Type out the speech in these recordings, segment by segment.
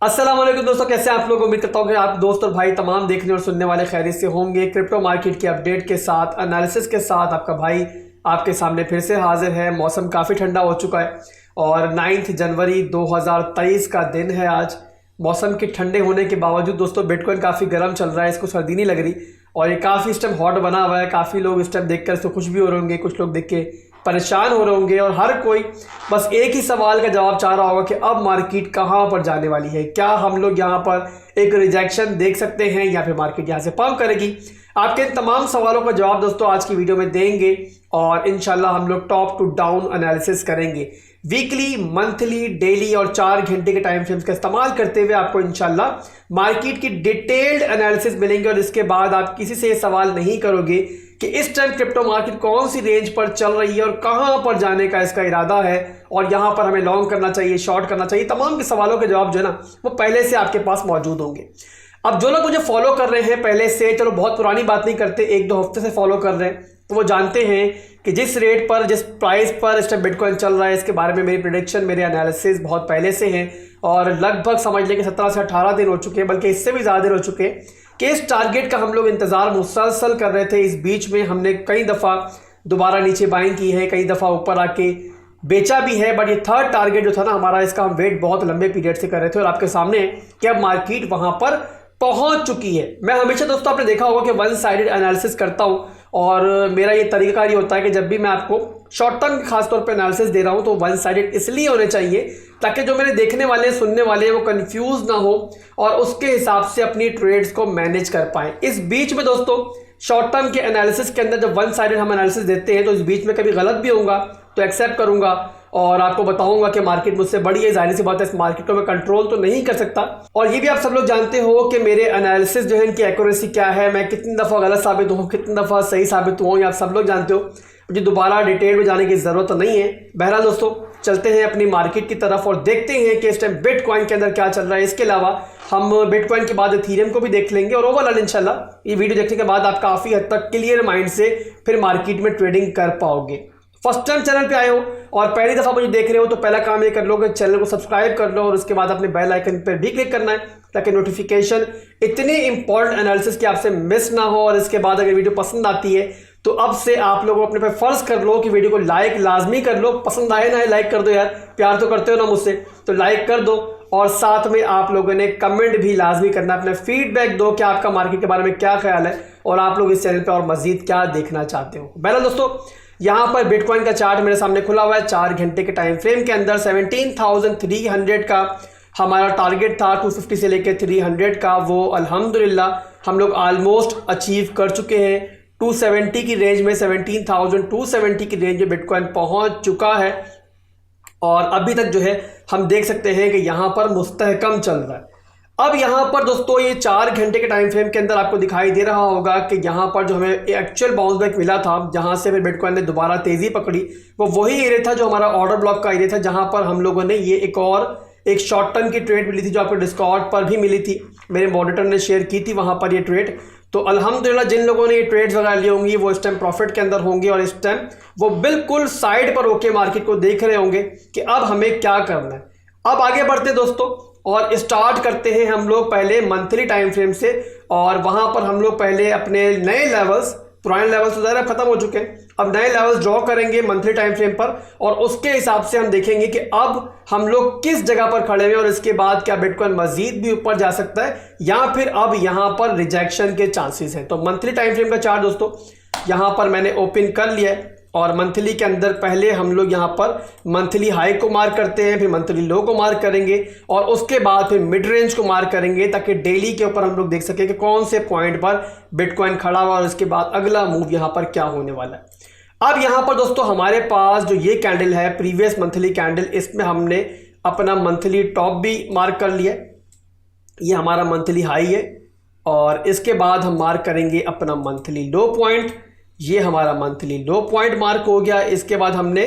अस्सलाम वालेकुम दोस्तों, कैसे आप लोग। उम्मीद करता हूँ कि आप दोस्त और भाई तमाम देखने और सुनने वाले खैरियत से होंगे। क्रिप्टो मार्केट की अपडेट के साथ, एनालिसिस के साथ आपका भाई आपके सामने फिर से हाजिर है। मौसम काफ़ी ठंडा हो चुका है और 9 जनवरी 2023 का दिन है आज। मौसम के ठंडे होने के बावजूद दोस्तों बिटकॉइन काफ़ी गर्म चल रहा है, इसको सर्दी नहीं लग रही और ये काफ़ी इस टाइम हॉट बना हुआ है। काफ़ी लोग इस टाइम देखकर इसको खुश भी हो रहे होंगे, कुछ लोग देख के परेशान हो रहे होंगे और हर कोई बस एक ही सवाल का जवाब चाह रहा होगा कि अब मार्केट कहाँ पर जाने वाली है। क्या हम लोग यहाँ पर एक रिजेक्शन देख सकते हैं या फिर मार्केट यहाँ से पंप करेगी। आपके इन तमाम सवालों का जवाब दोस्तों आज की वीडियो में देंगे और इंशाल्लाह हम लोग टॉप टू डाउन एनालिसिस करेंगे। वीकली, मंथली, डेली और 4 घंटे के टाइम फ्रेम्स का इस्तेमाल करते हुए आपको इंशाल्लाह मार्केट की डिटेल्ड एनालिसिस मिलेंगे और इसके बाद आप किसी से ये सवाल नहीं करोगे कि इस टाइम क्रिप्टो मार्केट कौन सी रेंज पर चल रही है और कहां पर जाने का इसका इरादा है और यहां पर हमें लॉन्ग करना चाहिए, शॉर्ट करना चाहिए। तमाम के सवालों के जवाब जो है ना वो पहले से आपके पास मौजूद होंगे। अब जो लोग मुझे फॉलो कर रहे हैं पहले से, चलो बहुत पुरानी बात नहीं करते, 1-2 हफ्ते से फॉलो कर रहे हैं, तो वो जानते हैं कि जिस रेट पर, जिस प्राइस पर इस टाइम बिटकॉइन चल रहा है, इसके बारे में मेरी प्रेडिक्शन, मेरे एनालिसिस बहुत पहले से हैं और लगभग समझ लें कि 17 से 18 दिन हो चुके हैं, बल्कि इससे भी ज़्यादा दिन हो चुके हैं कि इस टारगेट का हम लोग इंतज़ार मुसलसल कर रहे थे। इस बीच में हमने कई दफ़ा दोबारा नीचे बाइंग की है, कई दफ़ा ऊपर आके बेचा भी है, बट ये थर्ड टारगेट जो था ना हमारा, इसका हम वेट बहुत लंबे पीरियड से कर रहे थे और आपके सामने कि अब मार्केट वहाँ पर पहुँच चुकी है। मैं हमेशा दोस्तों आपने देखा होगा कि वन साइडेड एनालिसिस करता हूँ और मेरा ये तरीका ये होता है कि जब भी मैं आपको शॉर्ट टर्म खासतौर पर एनालिसिस दे रहा हूँ तो वन साइडेड इसलिए होने चाहिए ताकि जो मेरे देखने वाले हैं, सुनने वाले हैं, वो कंफ्यूज ना हो और उसके हिसाब से अपनी ट्रेड्स को मैनेज कर पाए। इस बीच में दोस्तों शॉर्ट टर्म के एनालिसिस के अंदर जब वन साइडेड हम एनालिसिस देते हैं तो इस बीच में कभी गलत भी होगा तो एक्सेप्ट करूंगा और आपको बताऊंगा कि मार्केट मुझसे बड़ी है। जाहिर सी बात है, इस मार्केट को मैं कंट्रोल तो नहीं कर सकता और ये भी आप सब लोग जानते हो कि मेरे एनालिसिस जो है इनकी एक्यूरेसी क्या है, मैं कितनी दफ़ा गलत साबित हूँ, कितनी दफ़ा सही साबित हुआ, ये आप सब लोग जानते हो। मुझे दोबारा डिटेल में जाने की ज़रूरत नहीं है। बहरहाल दोस्तों चलते हैं अपनी मार्केट की तरफ और देखते हैं कि इस टाइम बिटकॉइन के अंदर क्या चल रहा है। इसके अलावा हम बिटकॉइन के बाद इथेरियम को भी देख लेंगे और ओवरऑल इंशाल्लाह ये वीडियो देखने के बाद आप काफ़ी हद तक क्लियर माइंड से फिर मार्केट में ट्रेडिंग कर पाओगे। फर्स्ट टाइम चैनल पे आए हो और पहली दफ़ा मुझे देख रहे हो तो पहला काम ये कर लो कि चैनल को सब्सक्राइब कर लो और उसके बाद अपने बेल आइकन पर भी क्लिक करना है ताकि नोटिफिकेशन इतनी इंपॉर्टेंट एनालिसिस की आपसे मिस ना हो। और इसके बाद अगर वीडियो पसंद आती है तो अब से आप लोग अपने पे फर्ज कर लो कि वीडियो को लाइक लाजमी कर लो। पसंद आए ना आए लाइक कर दो यार, प्यार तो करते हो ना मुझसे, तो लाइक कर दो और साथ में आप लोगों ने कमेंट भी लाजमी करना, अपना फीडबैक दो कि आपका मार्केट के बारे में क्या ख्याल है और आप लोग इस चैनल पर और मजीद क्या देखना चाहते हो। बहरहाल दोस्तों यहाँ पर बिटकॉइन का चार्ट मेरे सामने खुला हुआ है। 4 घंटे के टाइम फ्रेम के अंदर 17,300 का हमारा टारगेट था, 250 से लेकर 300 का, वो अल्हम्दुलिल्लाह हम लोग ऑलमोस्ट अचीव कर चुके हैं। 270 की रेंज में, 17,270 की रेंज में बिटकॉइन पहुंच चुका है और अभी तक जो है हम देख सकते हैं कि यहाँ पर मुस्तहकम चल रहा है। अब यहाँ पर दोस्तों ये 4 घंटे के टाइम फ्रेम के अंदर आपको दिखाई दे रहा होगा कि यहाँ पर जो हमें एक्चुअल बाउंस बैक मिला था, जहाँ से फिर बिटकॉइन ने दोबारा तेज़ी पकड़ी, वो वही एरिया था जो हमारा ऑर्डर ब्लॉक का एरिया था, जहाँ पर हम लोगों ने ये एक शॉर्ट टर्म की ट्रेड मिली थी जो आपको डिस्कॉर्ड पर भी मिली थी, मेरे मॉनिटर ने शेयर की थी वहाँ पर ये ट्रेड। तो अल्हम्दुलिल्लाह जिन लोगों ने ये ट्रेड्स वगैरह ली होंगी वो इस टाइम प्रॉफिट के अंदर होंगे और इस टाइम वो बिल्कुल साइड पर होके मार्केट को देख रहे होंगे कि अब हमें क्या करना है। अब आगे बढ़ते दोस्तों और स्टार्ट करते हैं हम लोग पहले मंथली टाइम फ्रेम से और वहां पर हम लोग पहले अपने नए लेवल्स, पुराने लेवल्स तो ज़रा खत्म हो चुके हैं, अब नए लेवल्स ड्रॉ करेंगे मंथली टाइम फ्रेम पर और उसके हिसाब से हम देखेंगे कि अब हम लोग किस जगह पर खड़े हैं और इसके बाद क्या बिटकॉइन मजीद भी ऊपर जा सकता है या फिर अब यहाँ पर रिजेक्शन के चांसेस हैं। तो मंथली टाइम फ्रेम का चार्ट दोस्तों यहाँ पर मैंने ओपन कर लिया है और मंथली के अंदर पहले हम लोग यहाँ पर मंथली हाई को मार्क करते हैं, फिर मंथली लो को मार्क करेंगे और उसके बाद फिर मिड रेंज को मार्क करेंगे ताकि डेली के ऊपर हम लोग देख सकें कि कौन से पॉइंट पर बिटकॉइन खड़ा हुआ और उसके बाद अगला मूव यहाँ पर क्या होने वाला है। अब यहाँ पर दोस्तों हमारे पास जो ये कैंडल है, प्रीवियस मंथली कैंडल, इसमें हमने अपना मंथली टॉप भी मार्क कर लिया, ये हमारा मंथली हाई है और इसके बाद हम मार्क करेंगे अपना मंथली लो पॉइंट, ये हमारा मंथली लो पॉइंट मार्क हो गया। इसके बाद हमने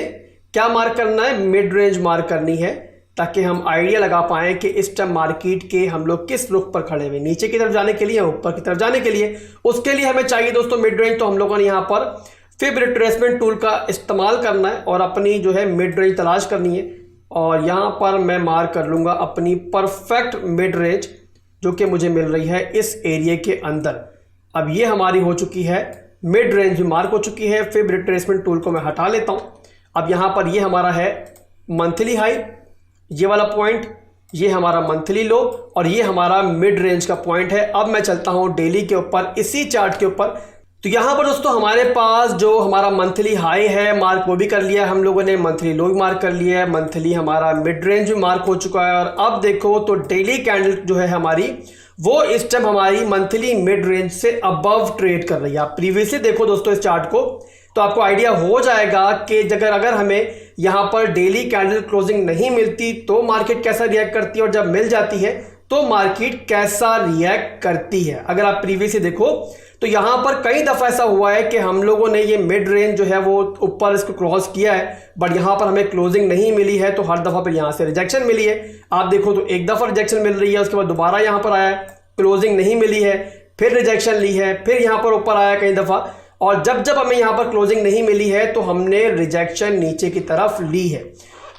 क्या मार्क करना है, मिड रेंज मार्क करनी है ताकि हम आइडिया लगा पाएँ कि इस टाइम मार्केट के हम लोग किस रुख पर खड़े हुए, नीचे की तरफ जाने के लिए, ऊपर की तरफ जाने के लिए। उसके लिए हमें चाहिए दोस्तों मिड रेंज, तो हम लोगों ने यहाँ पर फिब रिट्रेसमेंट टूल का इस्तेमाल करना है और अपनी जो है मिड रेंज तलाश करनी है। और यहाँ पर मैं मार्क कर लूँगा अपनी परफेक्ट मिड रेंज जो कि मुझे मिल रही है इस एरिया के अंदर। अब ये हमारी हो चुकी है मिड रेंज भी मार्क हो चुकी है। फिर रिट्रेसमेंट टूल को मैं हटा लेता हूँ। अब यहाँ पर ये हमारा है मंथली हाई, ये वाला पॉइंट, ये हमारा मंथली लो और ये हमारा मिड रेंज का पॉइंट है। अब मैं चलता हूँ डेली के ऊपर, इसी चार्ट के ऊपर। तो यहाँ पर दोस्तों हमारे पास जो हमारा मंथली हाई है मार्क वो भी कर लिया है हम लोगों ने, मंथली लो भी मार्क कर लिया है, मंथली हमारा मिड रेंज भी मार्क हो चुका है। और अब देखो तो डेली कैंडल जो है हमारी वो इस टाइम हमारी मंथली मिड रेंज से अबव ट्रेड कर रही है। आप प्रीवियसली देखो दोस्तों इस चार्ट को तो आपको आइडिया हो जाएगा कि अगर हमें यहाँ पर डेली कैंडल क्लोजिंग नहीं मिलती तो मार्केट कैसा रिएक्ट करती है और जब मिल जाती है तो मार्केट कैसा रिएक्ट करती है। अगर आप प्रीवियसली देखो तो यहाँ पर कई दफ़ा ऐसा हुआ है कि हम लोगों ने ये मिड रेंज जो है वो ऊपर इसको क्रॉस किया है बट यहाँ पर हमें क्लोजिंग नहीं मिली है, तो हर दफ़ा फिर यहाँ से रिजेक्शन मिली है। आप देखो तो एक दफ़ा रिजेक्शन मिल रही है, उसके बाद दोबारा यहाँ पर आया, क्लोजिंग नहीं मिली है, फिर रिजेक्शन ली है, फिर यहाँ पर ऊपर आया कई दफ़ा, और जब हमें यहाँ पर क्लोजिंग नहीं मिली है तो हमने रिजेक्शन नीचे की तरफ ली है।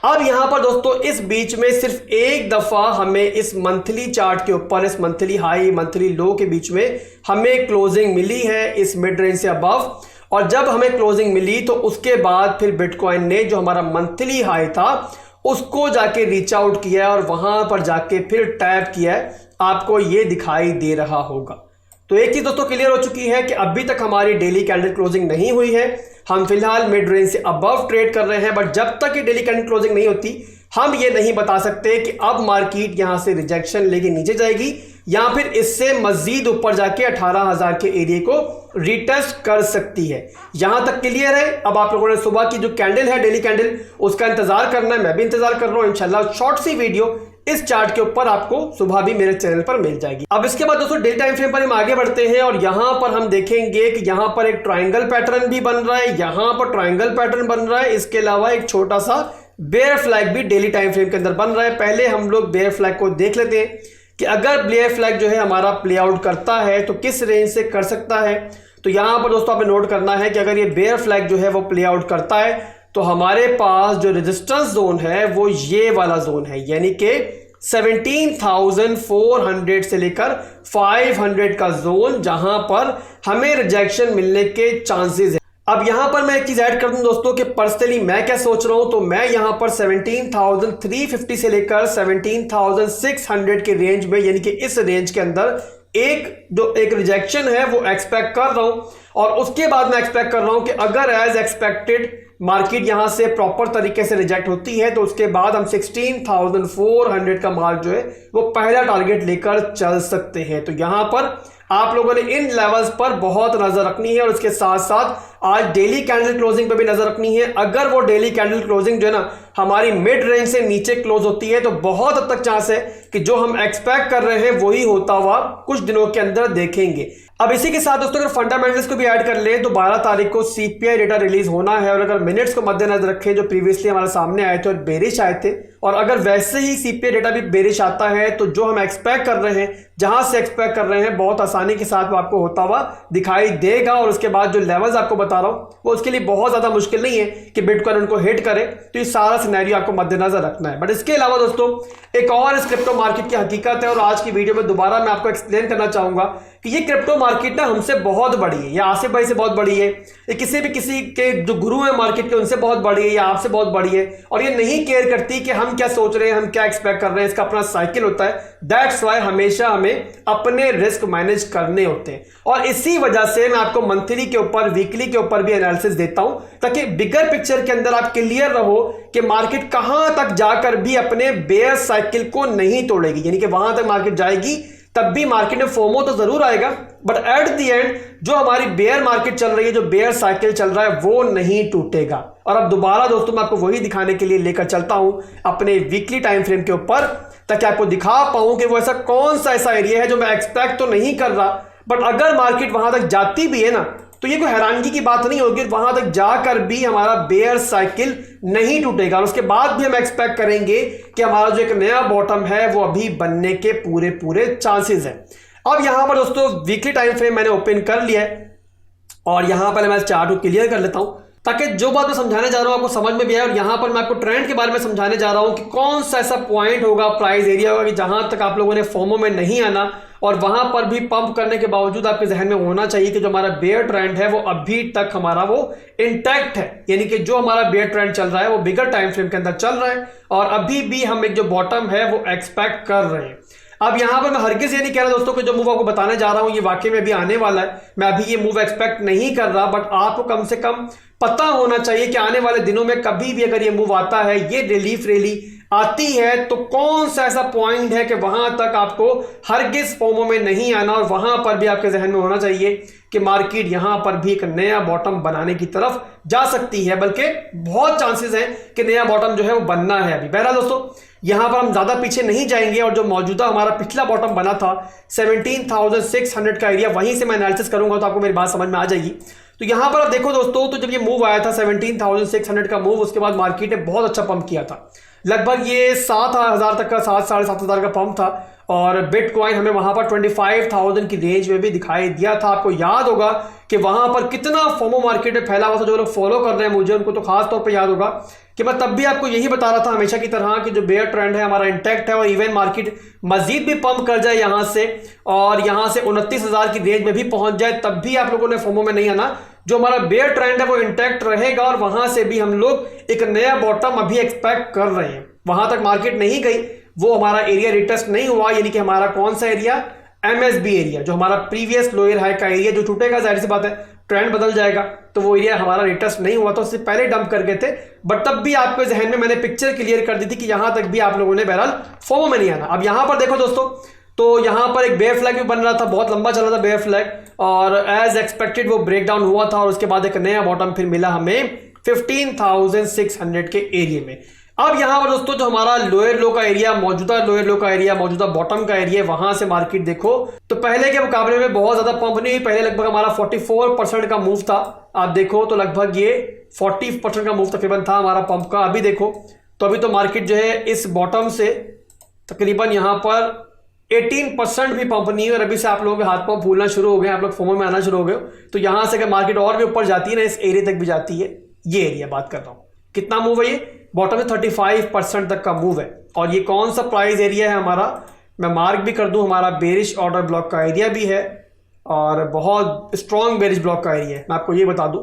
अब यहाँ पर दोस्तों इस बीच में सिर्फ एक दफ़ा हमें इस मंथली चार्ट के ऊपर, इस मंथली हाई मंथली लो के बीच में हमें क्लोजिंग मिली है इस मिड रेंज से अबव, और जब हमें क्लोजिंग मिली तो उसके बाद फिर बिटकॉइन ने जो हमारा मंथली हाई था उसको जाके रीच आउट किया है और वहां पर जाके फिर टैप किया है। आपको ये दिखाई दे रहा होगा। तो एक चीज दोस्तों क्लियर हो चुकी है कि अभी तक हमारी डेली कैंडल क्लोजिंग नहीं हुई है, हम फिलहाल मिड रेंज से अबव ट्रेड कर रहे हैं। बट जब तक ये डेली कैंडल क्लोजिंग नहीं होती हम ये नहीं बता सकते कि अब मार्केट यहां से रिजेक्शन लेके नीचे जाएगी या फिर इससे मजीद ऊपर जाके 18,000 के एरिया को रिटेस्ट कर सकती है। यहां तक क्लियर है। अब आप लोगों ने सुबह की जो कैंडल है डेली कैंडल उसका इंतजार करना है, मैं भी इंतजार कर रहा हूं। इंशाल्लाह शॉर्ट सी वीडियो इस चार्ट के ऊपर आपको सुबह भी मेरे चैनल पर मिल जाएगी। अब इसके बाद दोस्तों डेली टाइम फ्रेम पर हम आगे बढ़ते हैं और यहां पर हम देखेंगे कि यहां पर एक ट्रायंगल पैटर्न भी बन रहा है, यहां पर ट्रायंगल पैटर्न बन रहा है, इसके अलावा एक छोटा सा बेयर फ्लैग भी डेली टाइम फ्रेम के अंदर बन रहा है। पहले हम लोग बेयर फ्लैग को देख लेते हैं कि अगर बेयर फ्लैग जो है हमारा प्ले आउट करता है तो किस रेंज से कर सकता है। तो यहां पर दोस्तों आपने नोट करना है कि अगर ये बेयर फ्लैग जो है वो प्ले आउट करता है तो हमारे पास जो रेजिस्टेंस जोन है वो ये वाला जोन है, यानी कि 17,400 से लेकर 500 का जोन, जहां पर हमें रिजेक्शन मिलने के चांसेस है। अब यहां पर मैं एक चीज ऐड कर दूं दोस्तों कि पर्सनली मैं क्या सोच रहा हूं, तो मैं यहां पर 17,350 से लेकर 17,600 के रेंज में, यानी कि इस रेंज के अंदर एक रिजेक्शन है वो एक्सपेक्ट कर रहा हूं। और उसके बाद मैं एक्सपेक्ट कर रहा हूं कि अगर एज एक्सपेक्टेड मार्केट यहां से प्रॉपर तरीके से रिजेक्ट होती है तो उसके बाद हम 16,400 का मार्क जो है वो पहला टारगेट लेकर चल सकते हैं। तो यहां पर आप लोगों ने इन लेवल्स पर बहुत नजर रखनी है और उसके साथ साथ आज डेली कैंडल क्लोजिंग पे भी नजर रखनी है। अगर वो डेली कैंडल क्लोजिंग जो है ना हमारी मिड रेंज से नीचे क्लोज होती है तो बहुत हद तक चांस है कि जो हम एक्सपेक्ट कर रहे हैं वही होता हुआ कुछ दिनों के अंदर देखेंगे। अब इसी के साथ दोस्तों अगर फंडामेंटल्स को भी ऐड कर ले तो 12 तारीख को सीपीआई डेटा रिलीज होना है और अगर मिनट्स को मद्देनजर रखें जो प्रीवियसली हमारे सामने आए थे और बेरिश आए थे, और अगर वैसे ही सीपीआई डेटा भी बेरिश आता है तो जो हम एक्सपेक्ट कर रहे हैं, जहां से एक्सपेक्ट कर रहे हैं, बहुत आसानी के साथ वो आपको होता हुआ दिखाई देगा। और उसके बाद जो लेवल्स आपको बता रहा हूं वो उसके लिए बहुत ज्यादा मुश्किल नहीं है कि बिटकॉइन उनको हिट करे, तो ये सारा सिनेरियो आपको मद्देनजर रखना है। बट इसके अलावा दोस्तों एक और इस क्रिप्टो मार्केट की हकीकत है और आज की वीडियो में दोबारा मैं आपको एक्सप्लेन करना चाहूंगा कि ये क्रिप्टो मार्केट ना हमसे बहुत बड़ी है, या आसिफ भाई से बहुत बड़ी है, ये किसी के जो गुरु है मार्केट के उनसे बहुत बड़ी है, या आपसे बहुत बड़ी है, और ये नहीं केयर करती कि हम क्या सोच रहे हैं, हम क्या एक्सपेक्ट कर रहे हैं। इसका अपना साइकिल होता है। दैट्स वाई हमेशा हमें अपने रिस्क मैनेज करने होते हैं और इसी वजह से मैं आपको मंथली के ऊपर, वीकली के ऊपर भी एनालिसिस देता हूं ताकि बिगर पिक्चर के अंदर आप क्लियर रहो कि मार्केट कहां तक जाकर भी अपने बेयर साइकिल को नहीं तोड़ेगी, यानी कि वहां तक मार्केट जाएगी तब भी मार्केट में फोमो तो जरूर आएगा, बट एट द एंड जो हमारी बेयर मार्केट चल रही है, जो बेयर साइकिल चल रहा है, वो नहीं टूटेगा। और अब दोबारा दोस्तों मैं आपको वही दिखाने के लिए लेकर चलता हूं अपने वीकली टाइम फ्रेम के ऊपर, ताकि आपको दिखा पाऊं कि वो ऐसा कौन सा ऐसा एरिया है जो मैं एक्सपेक्ट तो नहीं कर रहा, बट अगर मार्केट वहां तक जाती भी है ना तो ये कोई हैरानगी की बात नहीं होगी, वहां तक जाकर भी हमारा बेयर साइकिल नहीं टूटेगा। और उसके बाद भी हम एक्सपेक्ट करेंगे कि हमारा जो एक नया बॉटम है वो अभी बनने के पूरे चांसेस हैं। अब यहां पर दोस्तों वीकली टाइम फ्रेम मैंने ओपन कर लिया है और यहां पर मैं चार्ट को क्लियर कर लेता हूं ताकि जो बात मैं समझाने जा रहा हूँ आपको समझ में भी आए। और यहाँ पर मैं आपको ट्रेंड के बारे में समझाने जा रहा हूँ कि कौन सा ऐसा पॉइंट होगा, प्राइस एरिया होगा कि जहां तक आप लोगों ने फोमो में नहीं आना और वहां पर भी पंप करने के बावजूद आपके जहन में होना चाहिए कि जो हमारा बेयर ट्रेंड है वो अभी तक हमारा वो इंटैक्ट है, यानी कि जो हमारा बेयर ट्रेंड चल रहा है वो बिगर टाइम फ्रेम के अंदर चल रहा है और अभी भी हम एक जो बॉटम है वो एक्सपेक्ट कर रहे हैं। अब यहां पर मैं हरगिज ये नहीं कह रहा दोस्तों कि जो मूव आपको बताने जा रहा हूं ये वाकई में भी आने वाला है, मैं अभी ये मूव एक्सपेक्ट नहीं कर रहा, बट आपको कम से कम पता होना चाहिए कि आने वाले दिनों में कभी भी अगर ये मूव आता है, ये रिलीफ रैली आती है, तो कौन सा ऐसा पॉइंट है कि वहां तक आपको हरगिज फोमो में नहीं आना और वहां पर भी आपके जहन में होना चाहिए कि मार्केट यहां पर भी एक नया बॉटम बनाने की तरफ जा सकती है, बल्कि बहुत चांसेस हैं कि नया बॉटम जो है वो बनना है अभी। बहरहाल दोस्तों यहां पर हम ज्यादा पीछे नहीं जाएंगे और जो मौजूदा हमारा पिछला बॉटम बना था 17,600 का एरिया, वहीं से मैं एनालिसिस करूंगा तो आपको मेरी बात समझ में आ जाएगी। तो यहां पर आप देखो दोस्तों, तो जब ये मूव आया था 17,600 का मूव, उसके बाद मार्केट ने बहुत अच्छा पंप किया था, लगभग ये 7,000 तक का 7,500 का पंप था और बिटकॉइन हमें वहां पर 25,000 की रेंज में भी दिखाई दिया था। आपको याद होगा कि वहां पर कितना फोमो मार्केट में फैला हुआ था, जो लोग फॉलो कर रहे हैं मुझे उनको तो खास तौर पे याद होगा कि मैं तब भी आपको यही बता रहा था हमेशा की तरह कि जो बेयर ट्रेंड है हमारा इंटैक्ट है और इवन मार्केट मजीद भी पंप कर जाए यहां से और यहां से 29,000 की रेंज में भी पहुंच जाए, तब भी आप लोगों ने फोमो में नहीं आना, जो हमारा बेयर ट्रेंड है वो इंटैक्ट रहेगा और वहां से भी हम लोग एक नया बॉटम अभी एक्सपेक्ट कर रहे हैं। वहां तक मार्केट नहीं गई, वो हमारा एरिया रिटेस्ट नहीं हुआ, यानी कि हमारा कौन सा एरिया, एमएसबी एरिया, जो हमारा प्रीवियस लोअर हाई का एरिया जो टूटेगा, जाहिर सी बात है ट्रेंड बदल जाएगा, तो वो एरिया हमारा रिटेस्ट नहीं हुआ था, उससे पहले डंप कर गए थे, बट तब भी आपके जहन में मैंने पिक्चर क्लियर कर दी थी कि यहां तक भी आप लोगों ने बहरहाल फोमो में नहीं आना। अब यहां पर देखो दोस्तों, तो यहां पर एक बेयर फ्लैग भी बन रहा था, बहुत लंबा चला था बेयर फ्लैग और एज एक्सपेक्टेड वो ब्रेक डाउन हुआ था और उसके बाद एक नया बॉटम फिर मिला हमें 15,600 के एरिया में। अब यहां पर दोस्तों जो हमारा लोअर लो का एरिया, मौजूदा लोअर लो का एरिया, मौजूदा बॉटम का एरिया, वहां से मार्केट देखो तो पहले के मुकाबले में बहुत ज्यादा पंप नहीं हुई। पहले लगभग हमारा 44% का मूव था, आप देखो तो लगभग ये 40% का मूव तकरीबन था हमारा पंप का। अभी देखो तो अभी तो मार्केट जो है इस बॉटम से तकरीबन यहां पर 18% भी पंप नहीं है और अभी से आप लोगों के हाथ पंप फूलना शुरू हो गए, आप लोग फोमो में आना शुरू हो गए। तो यहां से अगर मार्केट और भी ऊपर जाती है ना, इस एरिया तक भी जाती है, ये एरिया बात कर रहा हूं, कितना मूव है ये, बॉटम में 35% तक का मूव है। और ये कौन सा प्राइस एरिया है हमारा, मैं मार्क भी कर दूं, हमारा बेरिश ऑर्डर ब्लॉक का एरिया भी है और बहुत स्ट्रॉन्ग बेरिश ब्लॉक का एरिया है, मैं आपको ये बता दूं।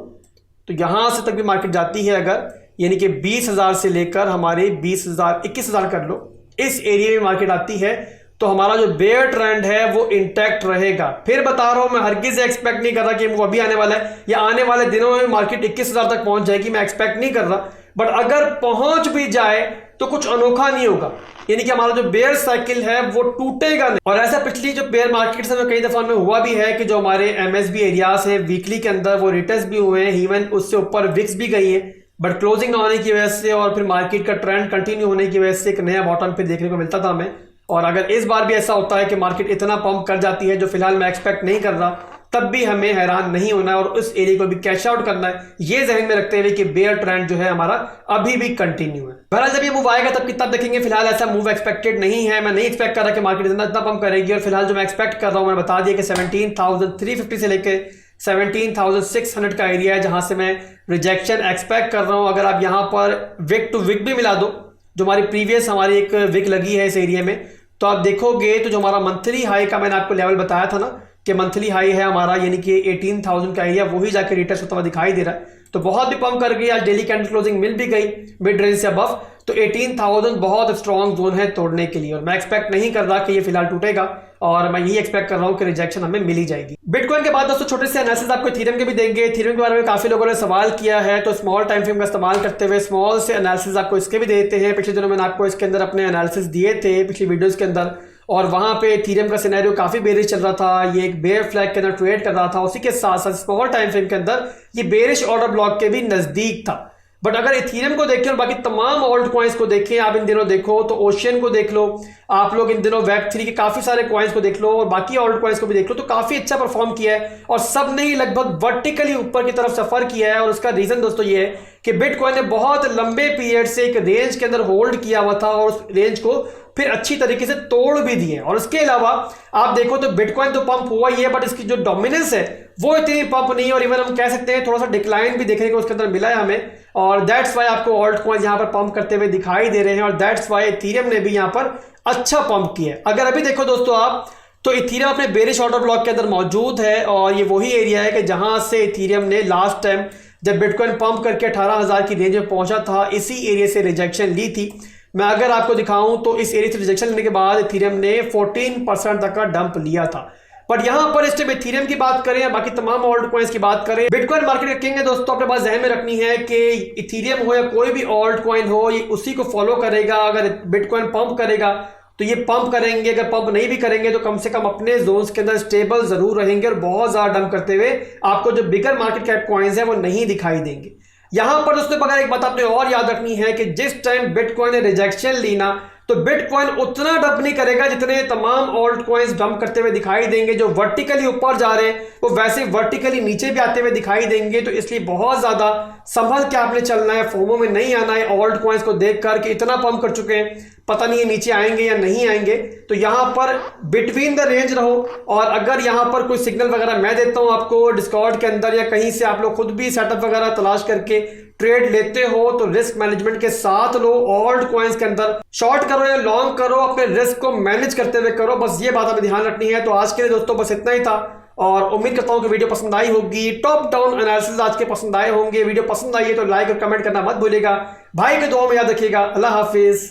तो यहां से तक भी मार्केट जाती है अगर, यानी कि 20,000 से लेकर हमारे 20,000 21,000 कर लो, इस एरिया में मार्केट आती है, तो हमारा जो बेयर ट्रेंड है वो इंटैक्ट रहेगा। फिर बता रहा हूं मैं हरगिज एक्सपेक्ट नहीं कर रहा कि वो अभी आने वाला है या आने वाले दिनों में मार्केट 21,000 तक पहुंच जाएगी, मैं एक्सपेक्ट नहीं कर रहा, बट अगर पहुंच भी जाए तो कुछ अनोखा नहीं होगा, यानी कि हमारा जो बेयर साइकिल है वो टूटेगा नहीं। और ऐसा पिछली जो बेयर मार्केट से कई दफा में हुआ भी है कि जो हमारे एमएसबी एरियाज है वीकली के अंदर वो रिटेस्ट भी हुए हैं, इवन उससे ऊपर विक्स भी गई है, बट क्लोजिंग ना होने की वजह से और फिर मार्केट का ट्रेंड कंटिन्यू होने की वजह से एक नया बॉटम पे देखने को मिलता था हमें। और अगर इस बार भी ऐसा होता है कि मार्केट इतना पंप कर जाती है जो फिलहाल मैं एक्सपेक्ट नहीं कर रहा, तब भी हमें हैरान नहीं होना है और उस एरिया को भी कैश आउट करना है, ये जहन में रखते हुए कि बेयर ट्रेंड जो है हमारा अभी भी कंटिन्यू है। बहरहाल जब ये मूव आएगा तब कितना देखेंगे, फिलहाल ऐसा मूव एक्सपेक्टेड नहीं है, मैं नहीं एक्सपेक्ट कर रहा कि मार्केट इतना पंप करेगी। और फिलहाल जो मैं एक्सपेक्ट कर रहा हूं, मैंने बता दिया कि 17,350 से लेकर 17,600 का एरिया है जहां से मैं रिजेक्शन एक्सपेक्ट कर रहा हूं। अगर आप यहां पर विक टू विक भी मिला दो, जो हमारी प्रीवियस हमारी एक विक लगी है इस एरिया में, तो आप देखोगे तो जो हमारा मंथली हाई का मैंने आपको लेवल बताया था ना कि मंथली हाई है हमारा, यानी कि 18,000 का एरिया, वही जाके रिटेस्ट होता हुआ दिखाई दे रहा है। तो बहुत भी पंप कर गई, आज डेली कैंडल क्लोजिंग मिल भी गई मिड रेंज से अबव, तो 18,000 बहुत स्ट्रॉन्ग जोन है तोड़ने के लिए और मैं एक्सपेक्ट नहीं कर रहा कि ये फिलहाल टूटेगा और मैं यही एक्सपेक्ट कर रहा हूं कि रिजेक्शन हमें मिल ही जाएगी। बिटकॉइन के बाद दोस्तों छोटे से एनालिसिस आपको इथेरियम के भी देंगे। इथेरियम के बारे में काफी लोगों ने सवाल किया है, तो स्मॉल टाइम फ्रेम का इस्तेमाल करते हुए स्मॉल से एनालिसिस आपको इसके भी देते हैं। पिछले दिनों मैंने आपको इसके अंदर अपने एनालिसिस दिए थे पिछली वीडियोस के अंदर, और वहां पे इथेरियम का सिनेरियो काफी बेरिश चल रहा था, ये एक बेयर फ्लैग के अंदर ट्रेड कर रहा था, उसी के साथ साथ स्मॉल टाइम फ्रेम के अंदर ये बेरिश ऑर्डर ब्लॉक के भी नजदीक था। बट अगर इथेरियम को देखें और बाकी तमाम ऑल्ट कॉइन्स को देखें, आप इन दिनों देखो तो ओशियन को देख लो, आप लोग इन दिनों वेब3 के काफी सारे कॉइन्स को देख लो और बाकी ऑल्ट कॉइन्स को भी देख लो, तो काफी अच्छा परफॉर्म किया है और सब ने ही लगभग वर्टिकली ऊपर की तरफ सफर किया है। और उसका रीजन दोस्तों ये है कि बिटकॉइन ने बहुत लंबे पीरियड से एक रेंज के अंदर होल्ड किया हुआ था और उस रेंज को फिर अच्छी तरीके से तोड़ भी दिए। और उसके अलावा आप देखो तो बिटकॉइन तो पंप हुआ ही है, बट इसकी जो डोमिनेंस है वो इतनी पंप नहीं है, और इवन हम कह सकते हैं थोड़ा सा डिक्लाइन भी देखने को उसके अंदर मिला है हमें, और दैट्स वाई आपको ऑल्ट कॉइन्स यहाँ पर पंप करते हुए दिखाई दे रहे हैं, और दैट्स वाई इथेरियम ने भी यहाँ पर अच्छा पंप किया है। अगर अभी देखो दोस्तों आप, तो इथेरियम अपने बेरिश ऑर्डर ब्लॉक के अंदर मौजूद है, और ये वही एरिया है कि जहां से इथेरियम ने लास्ट टाइम जब बिटकॉइन पंप करके 18,000 की रेंज में पहुंचा था, इसी एरिया से रिजेक्शन ली थी। मैं अगर आपको दिखाऊं तो इस एरिया से रिजेक्शन लेने के बाद इथेरियम ने 14% तक का डंप लिया था। बट यहां पर इस टाइम इथेरियम की बात करें या बाकी तमाम ऑल्ट कॉइन्स की बात करें, बिटकॉइन मार्केट का किंग है दोस्तों। अपने पास ध्यान में रखनी है कि इथेरियम हो या कोई भी ऑल्ट कॉइन हो, ये उसी को फॉलो करेगा। अगर बिटकॉइन पंप करेगा तो ये पंप करेंगे, अगर पंप नहीं भी करेंगे तो कम से कम अपने जोन्स के अंदर स्टेबल जरूर रहेंगे, और बहुत ज्यादा डंप करते हुए आपको जो बिगर मार्केट कैप कॉइन्स है वो नहीं दिखाई देंगे। यहां पर दोस्तों अगर एक बात आपने और याद रखनी है कि जिस टाइम बिटकॉइन ने रिजेक्शन ली ना, तो बिटकॉइन उतना डंप नहीं करेगा जितने तमाम ऑल्ट कॉइन्स डंप करते हुए दिखाई देंगे। जो वर्टिकली ऊपर जा रहे हैं वो वैसे वर्टिकली नीचे भी आते हुए दिखाई देंगे। तो इसलिए बहुत ज्यादा संभल के आपने चलना है, फोमो में नहीं आना है ऑल्ट कॉइन्स को देखकर कि इतना पंप कर चुके हैं, पता नहीं है नीचे आएंगे या नहीं आएंगे। तो यहां पर बिटवीन द रेंज रहो, और अगर यहां पर कोई सिग्नल वगैरह मैं देता हूं आपको डिस्कॉर्ड के अंदर या कहीं से, आप लोग खुद भी सेटअप वगैरह तलाश करके ट्रेड लेते हो तो रिस्क मैनेजमेंट के साथ लो। ऑल्ट कॉइन्स के अंदर शॉर्ट करो या लॉन्ग करो, अपने रिस्क को मैनेज करते हुए करो। बस ये बात हमें ध्यान रखनी है। तो आज के लिए दोस्तों बस इतना ही था, और उम्मीद करता हूं कि वीडियो पसंद आई होगी। टॉप डाउन एनालिसिस आज के पसंद आए होंगे। वीडियो पसंद आई है तो लाइक और कमेंट करना मत भूलिएगा। भाई के दुआ में याद रखिएगा। अल्लाह हाफिज।